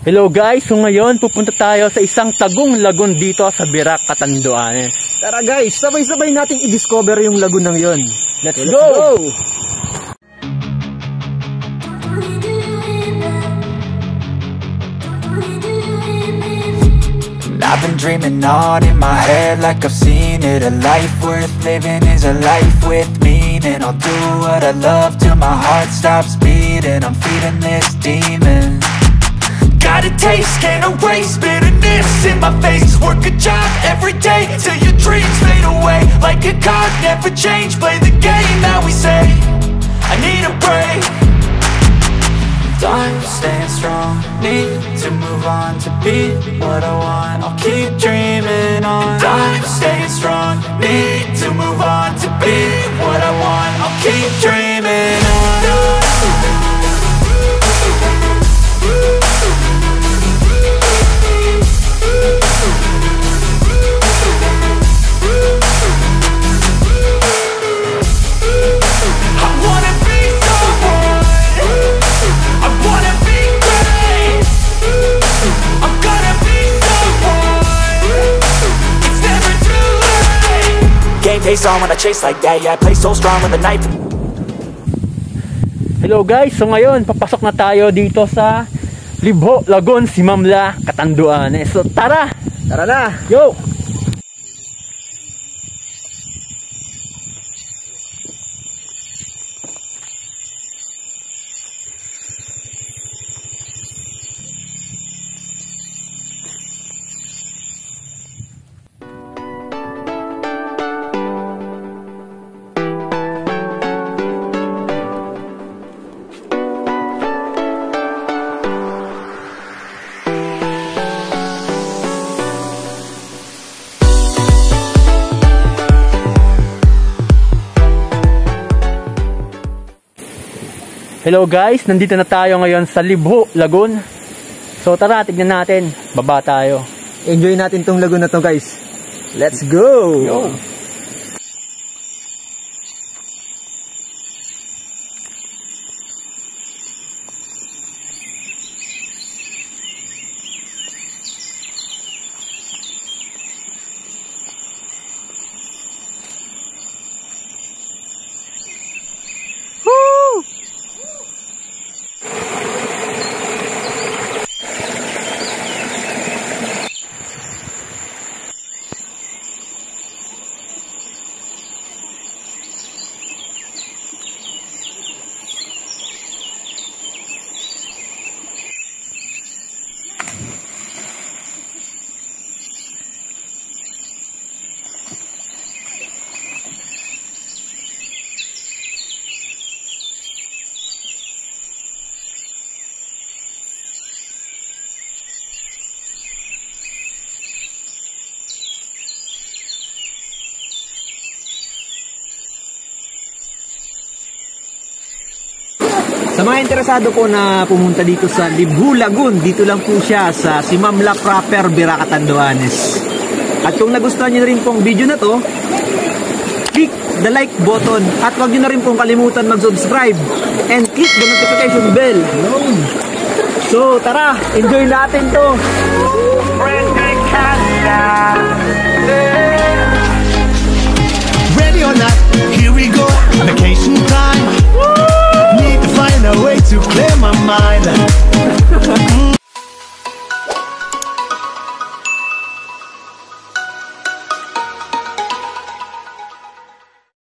Hello guys, so ngayon pupunta tayo sa isang tagong lagoon dito sa Birac, Catanduanes. Tara guys, sabay-sabay nating i-discover yung lagoon ng yon. Let's go! I've been dreaming on in my head like I've seen it. A life worth living is a life with meaning. I'll do what I love till my heart stops beating. I'm feeding this demon. Got a taste, can't erase bitterness in my face. Work a job every day till your dreams fade away. Like a card, never change, play the game that we say. I need a break. I'm staying strong, need to move on to be what I want. I'll keep dreaming on. I'm staying strong, need to move on to be what I want. I'll keep dreaming on. Face on when I chase like that, yeah, I play so strong when the knife. Hello guys, so ngayon papasok na tayo dito sa Libho Lagoon, Simamla, Catanduanes. So tara! Tara na! Yo! Hello guys, nandito na tayo ngayon sa Libho Lagoon. So tara, tignan natin. Baba tayo. Enjoy natin tong lagoon na to guys. Let's go! Yo! Sa mga interesado po na pumunta dito sa Libho Lagoon, dito lang po siya sa Simamla proper, Birac, Catanduanes. At kung nagustuhan niyo rin pong video na to, click the like button at huwag niyo na rin pong kalimutan mag-subscribe and click the notification bell. So tara, enjoy natin to!